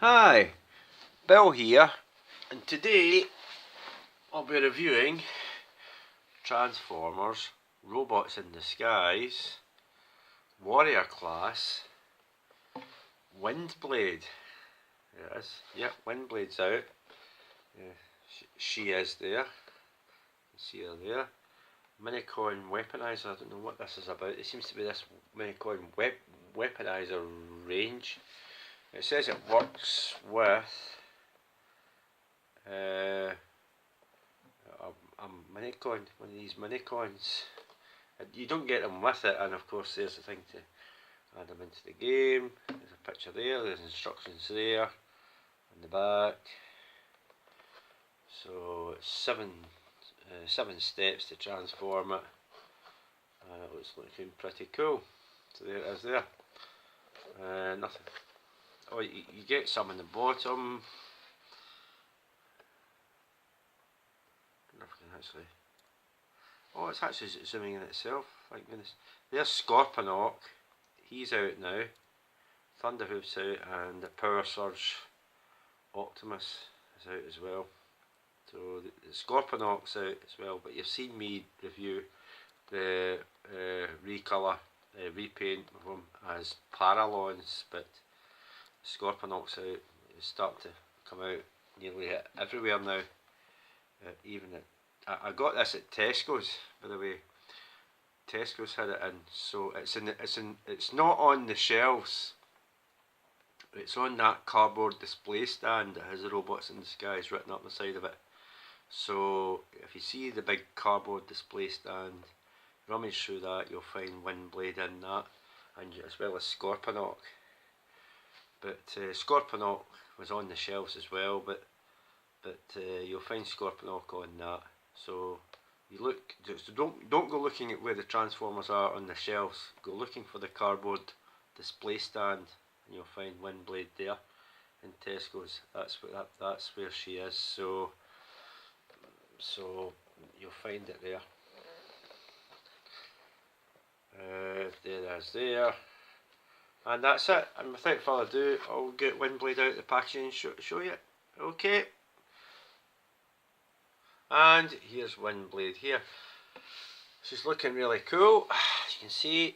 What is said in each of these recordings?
Hi, Bill here, and today I'll be reviewing Transformers, Robots in Disguise, Warrior Class, Windblade. There it is. Yep, Windblade's out. She is there. You see her there. Minicoin Weaponizer. I don't know what this is about. It seems to be this Minicoin Weaponizer range. It says it works with a minicoin, one of these minicoins. You don't get them with it, and of course there's the thing to add them into the game. There's a picture there, there's instructions there on the back. So it's seven steps to transform it, and it looks looking pretty cool. So there it is there. Nothing. Oh, you get some in the bottom. I don't know if I can actually. Oh, it's actually zooming in itself. Thank goodness. There's Scorponok. He's out now. Thunderhoof's out, and the Power Surge Optimus is out as well. So the Scorponok's out as well. But you've seen me review the recolour, repaint of them as Paralons, but Scorponok's out. It's starting to come out nearly everywhere now. Even at, I got this at Tesco's, by the way. Tesco's had it in, so it's not on the shelves. It's on that cardboard display stand that has the Robots in Disguise written up the side of it. So if you see the big cardboard display stand, rummage through that, you'll find Windblade in that, and as well as Scorponok. But Scorponok was on the shelves as well, but you'll find Scorponok on that. So you look, so don't go looking at where the Transformers are on the shelves. Go looking for the cardboard display stand, and you'll find Windblade there in Tesco's. That's where she is. So you'll find it there. There is there. And that's it. And without further ado, I'll get Windblade out of the packaging and show you. Okay. And here's Windblade here. She's looking really cool. As you can see,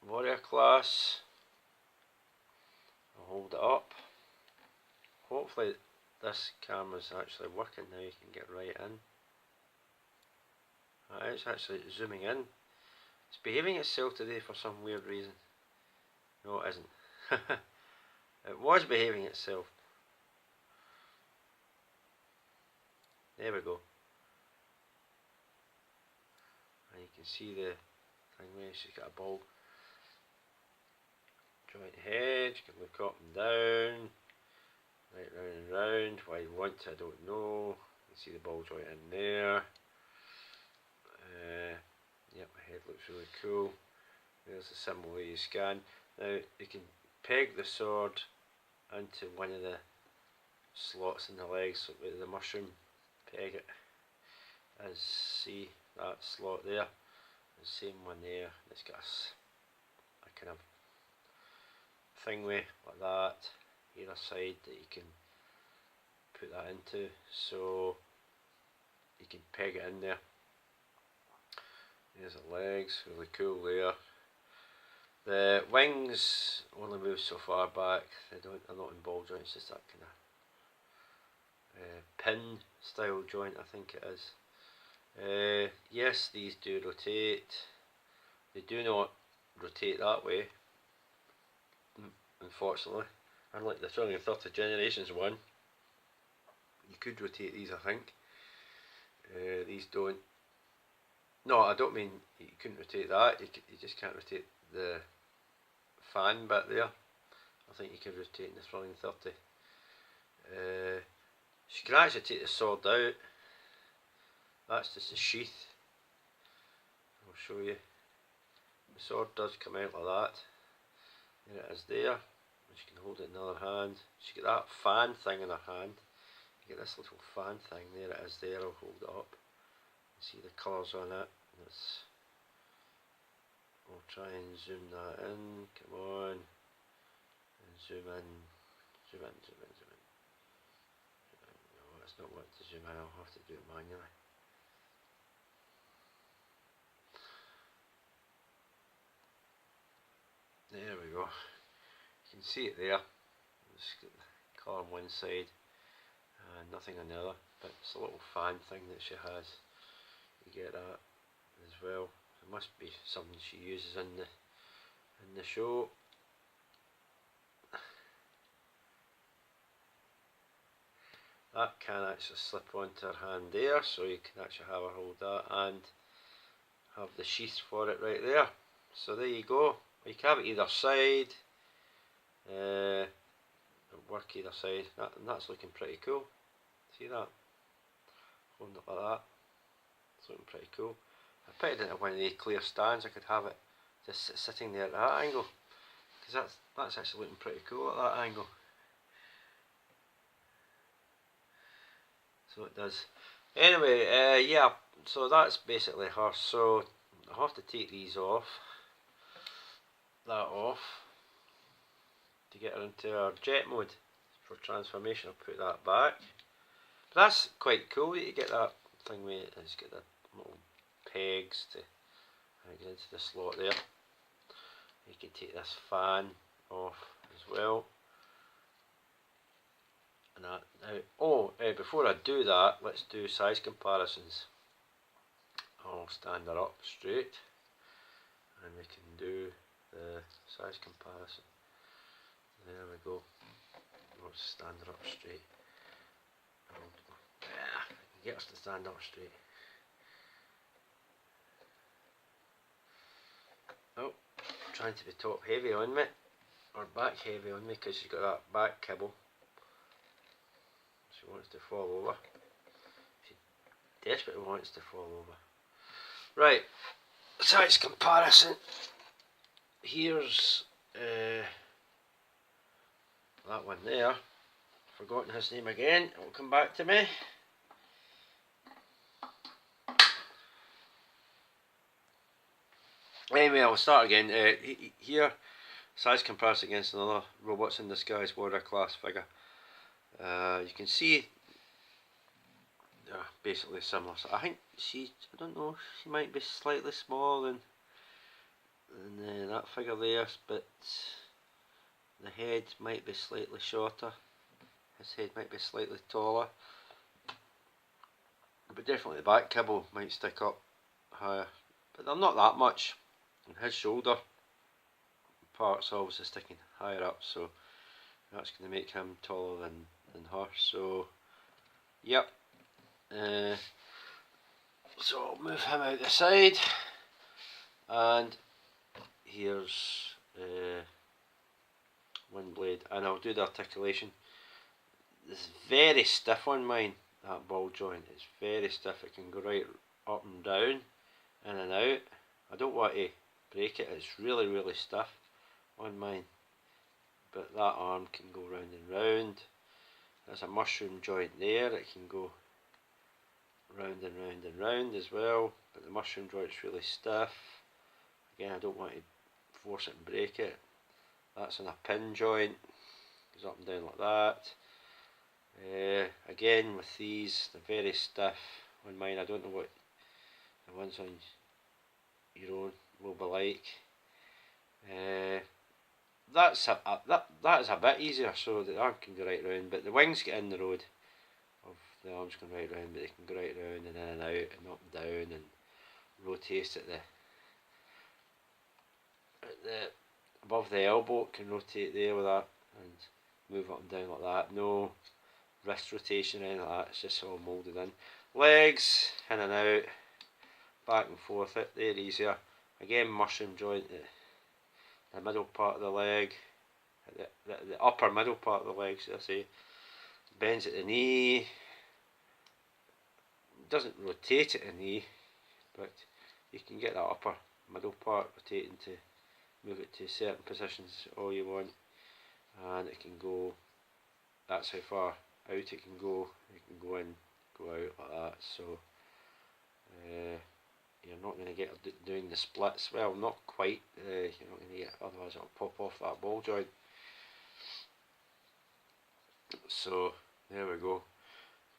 Warrior Class. I'll hold it up. Hopefully this camera's actually working now. You can get right in. It's actually zooming in. It's behaving itself today for some weird reason. No, it isn't. It was behaving itself. There we go. And you can see the thing where she's got a ball joint head. You can look up and down, right round and round. Why you want to, I don't know. You can see the ball joint in there. Yep, my head looks really cool. There's the symbol where you scan. Now you can peg the sword into one of the slots in the legs, so with the mushroom peg it, as see that slot there, the same one there. It's got a kind of thing way like that either side that you can put that into, so you can peg it in there. There's the legs, really cool there. The wings only move so far back. They're not in ball joints, just that kind of pin style joint, I think it is. Yes, these do rotate. They do not rotate that way, unfortunately. Unlike the 230 Generations one, you could rotate these, I think. These don't. No, I don't mean you couldn't rotate that. You just can't rotate the fan bit there. I think you can rotate in the Thrilling 30. She can actually take the sword out. That's just the sheath. I'll show you. The sword does come out like that. There it is there. She can hold it in the other hand. She got that fan thing in her hand. You get this little fan thing. There it is there. I'll hold it up. You see the colours on it. We'll try and zoom that in. Come on. And zoom in. zoom in, zoom in, zoom in. No, it's not wanting to zoom in, I'll have to do it manually. There we go. You can see it there. It's got the colour on one side and nothing on the other, but it's a little fan thing that she has. You get that as well. It must be something she uses in the show. That can actually slip onto her hand there, so you can actually have her hold that and have the sheath for it right there. So there you go. You can have it either side. Work either side. That's looking pretty cool. See that? Holding it like that. It's looking pretty cool. I put it into one of the clear stands. I could have it just sitting there at that angle, because that's actually looking pretty cool at that angle. So it does. Anyway, yeah. So that's basically her. So I have to take these off. That off to get her into our jet mode for transformation. I'll put that back. But that's quite cool. You get that thing where it's got the little pegs to get into the slot there. You can take this fan off as well. And that now, before I do that, let's do size comparisons. I'll stand her up straight, and we can do the size comparison. There we go. Let's stand her up straight. Yeah, I can get us to stand up straight. Oh, I'm trying to be top heavy on me, or back heavy on me, because she's got that back kibble. She wants to fall over. She desperately wants to fall over. Right, size comparison. Here's that one there. Forgotten his name again. It will come back to me. Anyway, I'll start again. Here, size comparison against another Robots in Disguise Warrior class figure. You can see they're basically similar. So I think I don't know, she might be slightly smaller than that figure there, but the head might be slightly shorter. His head might be slightly taller. But definitely the back kibble might stick up higher. But they're not that much. And his shoulder part's obviously sticking higher up, so that's going to make him taller than her. So, yep. So I'll move him out the side, and here's Windblade, and I'll do the articulation. This is very stiff on mine, that ball joint. It's very stiff. It can go right up and down, in and out. I don't want to break it. It's really, really stiff on mine. But that arm can go round and round. There's a mushroom joint there. It can go round and round and round as well. But the mushroom joint's really stiff. Again, I don't want to force it and break it. That's on a pin joint. Goes up and down like that. Again, with these, they're very stiff on mine. I don't know what the ones on your own will be like. That is a bit easier, so the arm can go right round, but the wings get in the road of the arms going right round, but they can go right round and in and out and up and down and rotate at the above the elbow. It can rotate there with that and move up and down like that. No wrist rotation or anything like that. It's just all moulded in. Legs in and out, back and forth. They're easier. Again, mushroom joint. The middle part of the leg, the upper middle part of the leg, should I say, bends at the knee. Doesn't rotate at the knee, but you can get that upper middle part rotating to move it to certain positions all you want, and it can go. That's how far out it can go. It can go in, go out like that. So you're not going to get doing the splits. Well, not quite. You're not going to get, otherwise it'll pop off that ball joint. So there we go.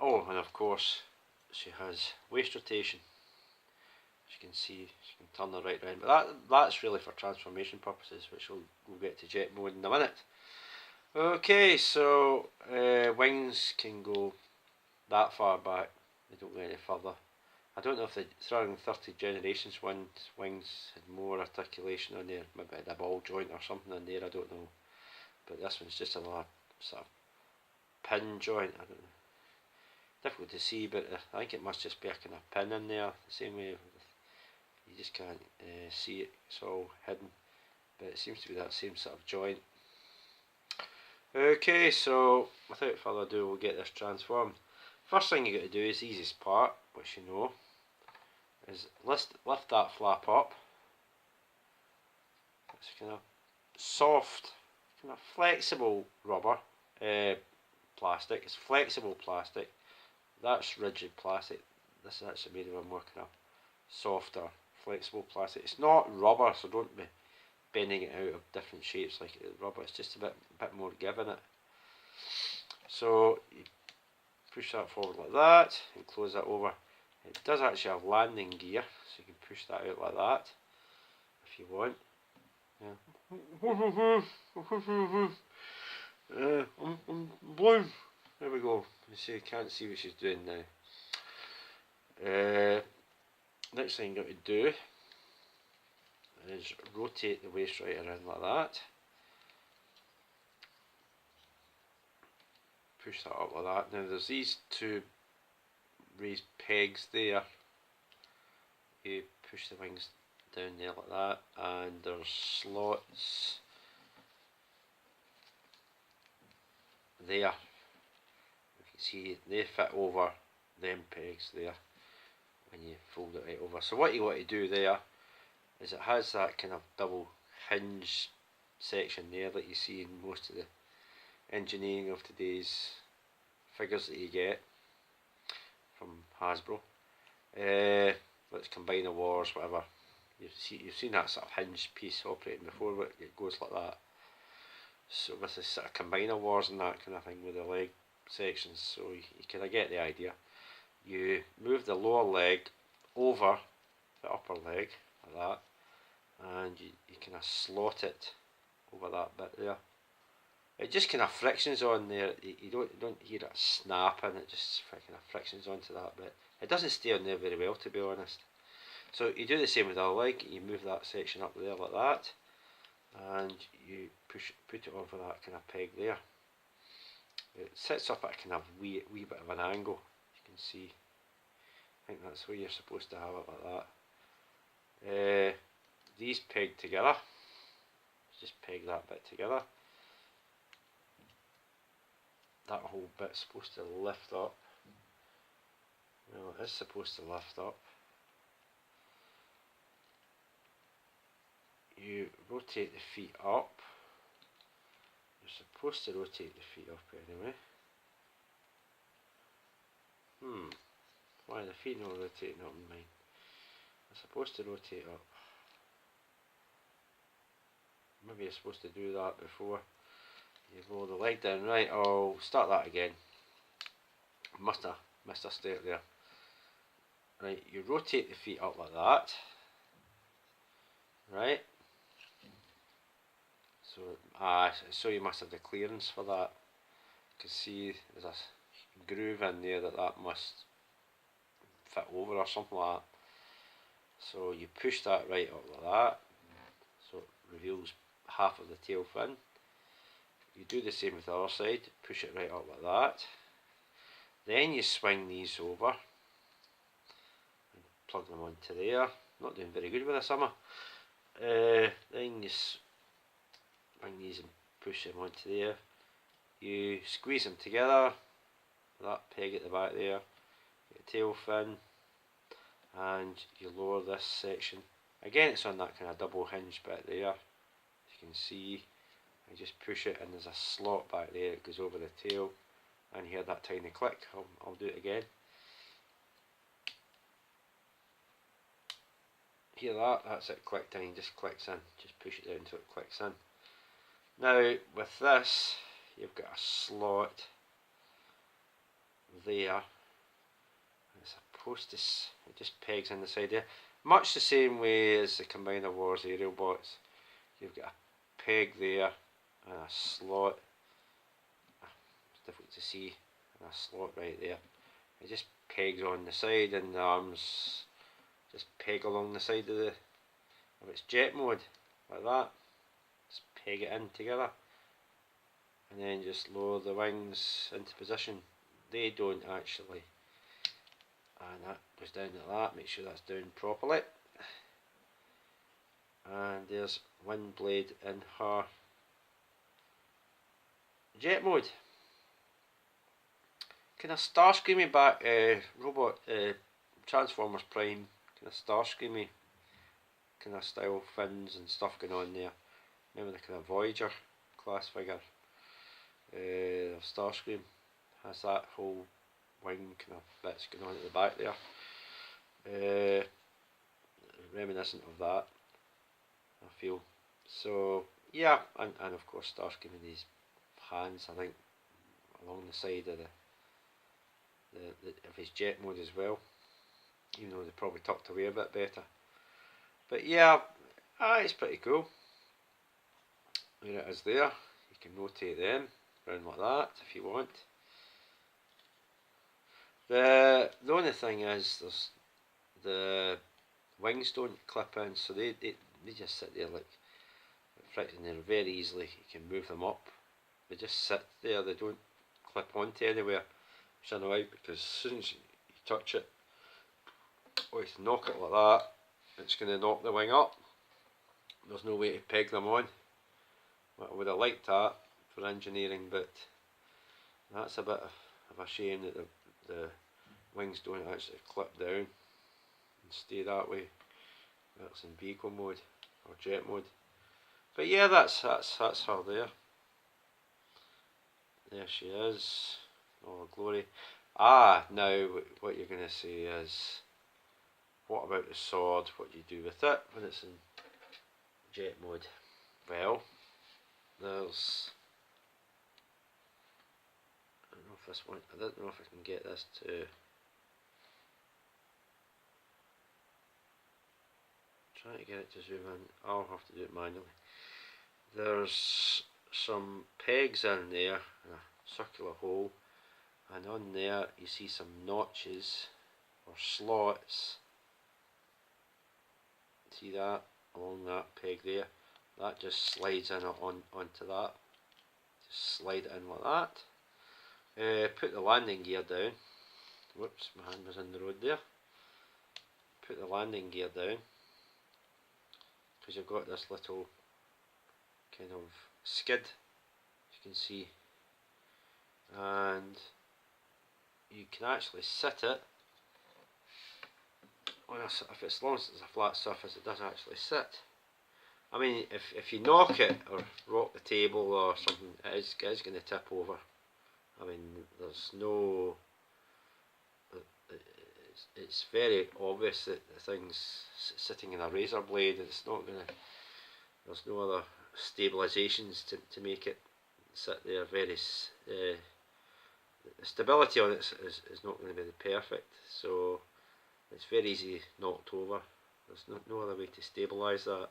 Oh, and of course she has waist rotation. As you can see, she can turn her right round, but that's really for transformation purposes, which we'll get to jet mode in a minute. Okay, so wings can go that far back, they don't go any further. I don't know if the Throwing 30 Generations wings had more articulation on there, maybe it had a ball joint or something in there, I don't know. But this one's just another sort of pin joint, I don't know. Difficult to see, but I think it must just be a kind of pin in there, the same way you just can't see it, it's all hidden. But it seems to be that same sort of joint. Okay, so without further ado, we'll get this transformed. First thing you got to do is the easiest part, which you know, is lift that flap up. It's kind of soft, kind of flexible rubber, plastic. It's flexible plastic. That's rigid plastic. This is actually made of a more kind of softer, flexible plastic. It's not rubber, so don't be bending it out of different shapes like rubber. It's just a bit more give in it. So you push that forward like that and close that over. It does actually have landing gear, so you can push that out like that if you want. Yeah. I'm blown. There we go. You see, you can't see what she's doing now. Next thing you've got to do is rotate the waist right around like that. Push that up like that. Now there's these two raised pegs there. You push the wings down there like that, and there's slots there. You can see they fit over them pegs there when you fold it right over. So what you want to do there is it has that kind of double hinge section there that you see in most of the engineering of today's figures that you get from Hasbro. Let's Combiner Wars, whatever. You've seen that sort of hinge piece operating before, but it goes like that. So with this sort of Combiner Wars and that kind of thing with the leg sections, so you kind of get the idea. You move the lower leg over the upper leg like that, and you kind of slot it over that bit there. It just kind of frictions on there. You don't hear it snapping. It just kind of frictions onto that bit. It doesn't stay on there very well, to be honest. So you do the same with the other leg. You move that section up there like that, and you put it over that kind of peg there. It sits up at a kind of wee bit of an angle. You can see. I think that's where you're supposed to have it like that. These peg together. Just peg that bit together. That whole bit's supposed to lift up. Well, it is supposed to lift up. You rotate the feet up. You're supposed to rotate the feet up anyway. Why are the feet not rotating up in mine? They're supposed to rotate up. Maybe you're supposed to do that before you roll the leg down. Right, I'll start that again. Must have missed a step there. Right, you rotate the feet up like that. Right. So you must have the clearance for that. You can see there's a groove in there that must fit over or something like that. So you push that right up like that, so it reveals half of the tail fin. You do the same with the other side, push it right up like that. Then you swing these over and plug them onto there. Not doing very good with this, am I? Then you swing these and push them onto there. You squeeze them together, that peg at the back there, get a tail fin, and you lower this section. Again, it's on that kind of double hinge bit there. As you can see, I just push it and there's a slot back there, it goes over the tail, and you hear that tiny click. I'll do it again. Hear that? That's it, click tiny, just clicks in. Just push it down until it clicks in. Now with this, you've got a slot there. It's supposed to, it just pegs in the side there. Much the same way as the Combiner Wars aerial bots. You've got a peg there and a slot. It's difficult to see. And a slot right there. It just pegs on the side, and the arms just peg along the side of its jet mode, like that. Just peg it in together, and then just lower the wings into position. They don't actually, and that goes down like that. Make sure that's down properly. And there's Windblade in her jet mode. Kind of Starscreamy back, robot, Transformers Prime, kind of Starscreamy kind of style fins and stuff going on there. Remember the kind of Voyager class figure? Starscream has that whole wing kind of bits going on at the back there. Reminiscent of that, I feel. So yeah, and of course Starscream in these hands, I think, along the side of of his jet mode as well, even though they probably tucked away a bit better. But yeah, it's pretty cool. There it is there. You can rotate them around like that if you want. The only thing is there's the wings don't clip in, so they just sit there like friction there very easily. You can move them up. They just sit there, they don't clip onto anywhere. Which I know out, because as soon as you touch it, or you knock it like that, it's going to knock the wing up. There's no way to peg them on. I would have liked that for engineering, but that's a bit of a shame that the wings don't actually clip down and stay that way. That's in vehicle mode or jet mode. But yeah, that's her there. There she is. Oh, glory. Now what you're going to say is, what about the sword? What do you do with it when it's in jet mode? Well, there's, I don't know if this one, I don't know if I can get this to, trying to get it to zoom in. I'll have to do it manually. There's some pegs in there, a circular hole, and on there you see some notches or slots. See that along that peg there? That just slides in onto that. Just slide it in like that. Put the landing gear down. Whoops, my hand was in the road there. Put the landing gear down, because you've got this little kind of skid, as you can see, and you can actually sit it on if it's, as long as it's a flat surface, it does actually sit. I mean, if you knock it or rock the table or something, it is going to tip over. I mean, there's no, it's very obvious that the thing's sitting in a razor blade. It's not going to, there's no other stabilisations to make it sit there. The stability on it is not going to be the perfect, so it's very easy knocked over. There's no other way to stabilise that.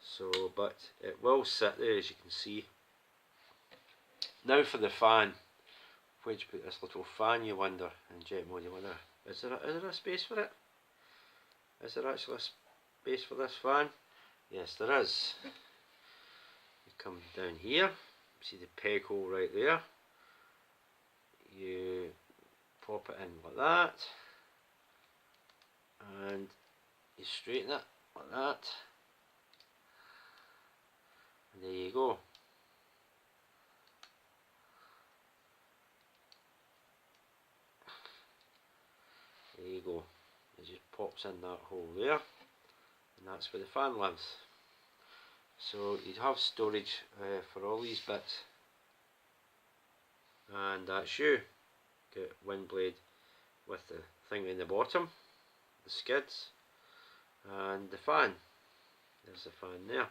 So, but it will sit there, as you can see. Now for the fan. Where'd you put this little fan, you wonder, in jet mode? You wonder, is there a space for it? Is there actually a space for this fan? Yes, there is. You come down here, see the peg hole right there. You pop it in like that, and you straighten it like that, and there you go. There you go. It just pops in that hole there, and that's where the fan lives. So you'd have storage for all these bits, and that's you. Get Windblade with the thing in the bottom, the skids, and the fan. There's the fan there.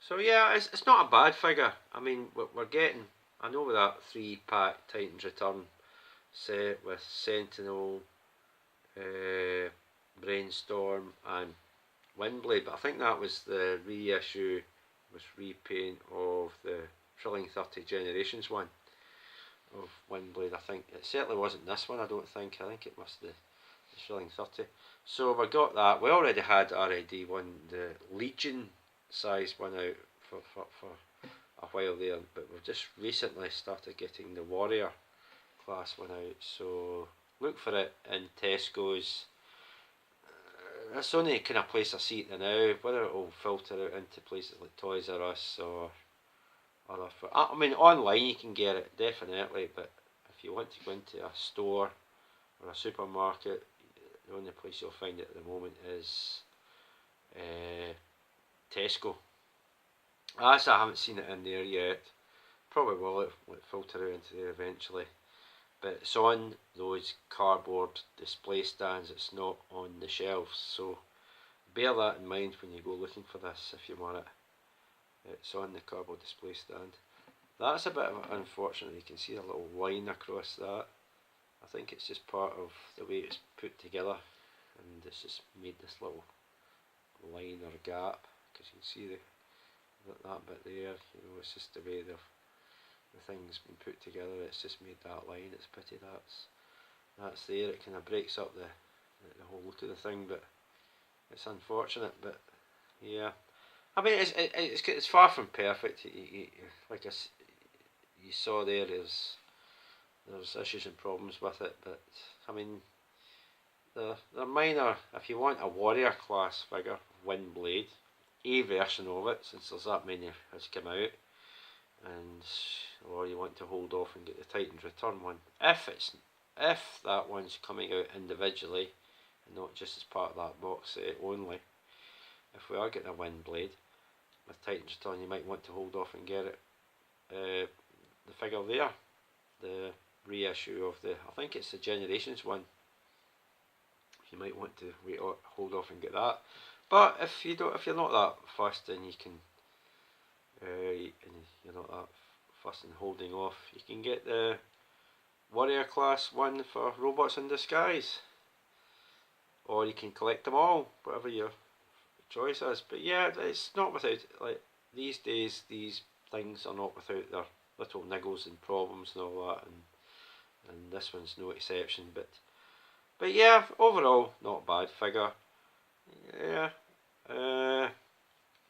So yeah, it's not a bad figure. I mean, we're getting I know with that 3-pack Titan's Return set with Sentinel, Brainstorm and Windblade, but I think that was the reissue, was repaint of the Thrilling 30 Generations one of Windblade. I think it certainly wasn't this one. I don't think. I think it was the Thrilling 30. So we got that. We already had RAD one, the Legion size one out for a while there, but we've just recently started getting the Warrior class one out. So look for it in Tesco's. It's only kind of place I see it now. Whether it will filter out into places like Toys R Us or other. I mean, online you can get it definitely, but if you want to go into a store or a supermarket, the only place you'll find it at the moment is Tesco. As I haven't seen it in there yet. Probably will filter out into there eventually. But it's on those cardboard display stands, it's not on the shelves, so bear that in mind when you go looking for this if you want it. It's on the cardboard display stand. That's a bit of unfortunate, you can see a little line across that. I think it's just part of the way it's put together, and it's just made this little line or gap, because you can see that bit there, you know, it's just the way the thing's been put together, it's just made that line. It's pity that's there, it kind of breaks up the whole look of the thing, but it's unfortunate. But yeah, I mean it's far from perfect. Like you saw there, there's issues and problems with it, but I mean they're minor. If you want a Warrior class figure, Windblade, a version of it, since there's that many has come out, and or you want to hold off and get the Titan's Return one, if that one's coming out individually and not just as part of that box set only, if we are getting a Windblade with Titan's Return, you might want to hold off and get it, the figure there, the reissue of the, I think it's the Generations one. You might want to hold off and get that. But if you're not that fussed, and you can, and you're not that fussed and holding off, you can get the Warrior class one for Robots in Disguise, or you can collect them all, whatever your choice is. But yeah, it's not without, like, these days these things are not without their little niggles and problems and all that, and this one's no exception. But yeah, overall not a bad figure. Yeah.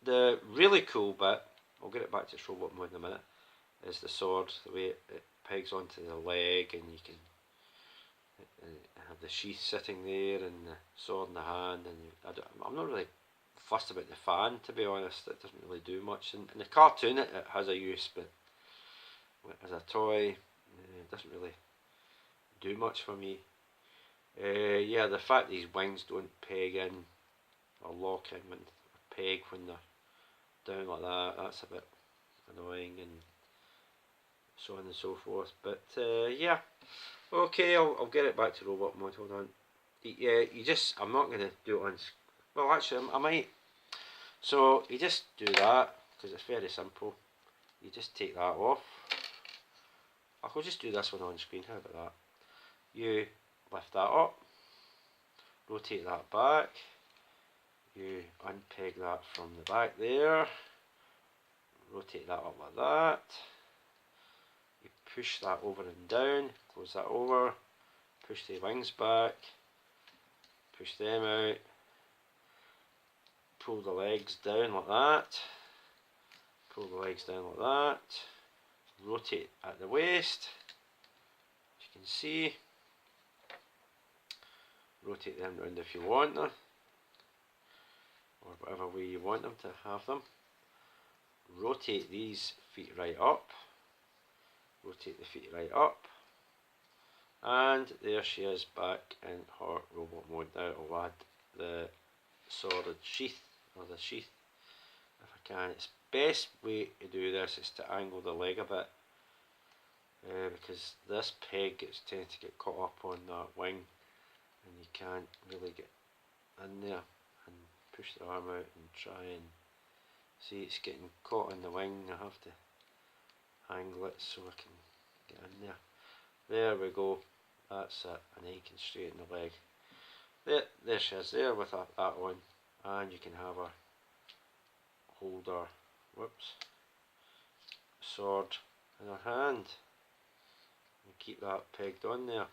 The really cool bit, I'll get it back to its robot mode in a minute, is the sword, the way it pegs onto the leg, and you can have the sheath sitting there and the sword in the hand. And I'm not really fussed about the fan, to be honest. It doesn't really do much. In the cartoon it has a use, but as a toy it doesn't really do much for me. Yeah, the fact these wings don't peg in or lock in when peg when they're down like that, that's a bit annoying, and so on and so forth. But yeah, okay, I'll get it back to robot mode. Hold on. Yeah, I'm not going to do it on, well actually I might. So you just do that, because it's very simple. You just take that off. I'll just do this one on screen, how about that? You lift that up, rotate that back, you unpeg that from the back there, rotate that up like that, you push that over and down, close that over, push the wings back, push them out, pull the legs down like that, pull the legs down like that, rotate at the waist, as you can see, rotate them around if you want them, or whatever way you want them to have them. Rotate these feet right up, rotate the feet right up, and there she is back in her robot mode. Now I'll add the sword sheath, or the sheath, if I can. It's best way to do this is to angle the leg a bit, because this peg tends to get caught up on that wing, and you can't really get in there and push the arm out and try and see, it's getting caught in the wing. I have to angle it so I can get in there. There we go, that's it, and then you can straighten the leg. There she is there with that on, and you can have her holder, whoops, sword in her hand, and keep that pegged on there.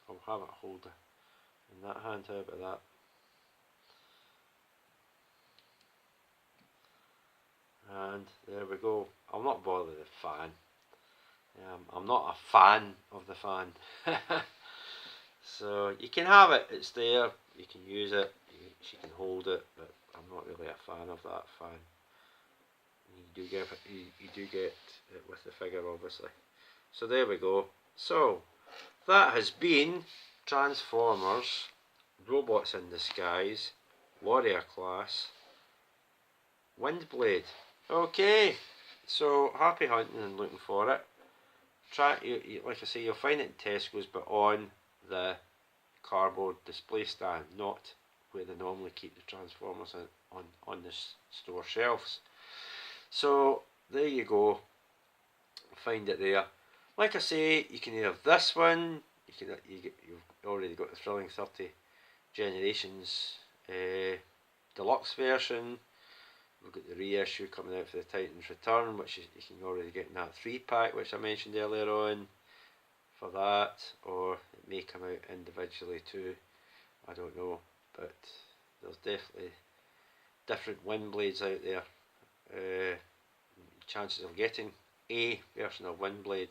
I'll have it hold it in that hand. How about that? And there we go. I'll not bother with the fan. I'm not a fan of the fan. So you can have it, it's there, you can use it, she can hold it, but I'm not really a fan of that fan. You do get it with the figure, obviously. So there we go. So that has been Transformers, Robots in Disguise, Warrior Class, Windblade. Okay, so happy hunting and looking for it. Like I say, you'll find it in Tesco's, but on the cardboard display stand, not where they normally keep the Transformers on the store shelves. So there you go, find it there. Like I say, you can have this one, you've already got the Thrilling 30 Generations deluxe version. We've got the reissue coming out for the Titans Return, which you can already get in that 3-pack, which I mentioned earlier on, for that, or it may come out individually too, I don't know, but there's definitely different Windblades out there. Chances of getting a version of Windblade.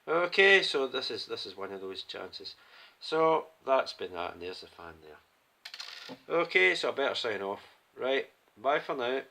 Okay, so this is one of those chances. So that's been that, and there's the fan there. Okay, so I better sign off. Right, bye for now.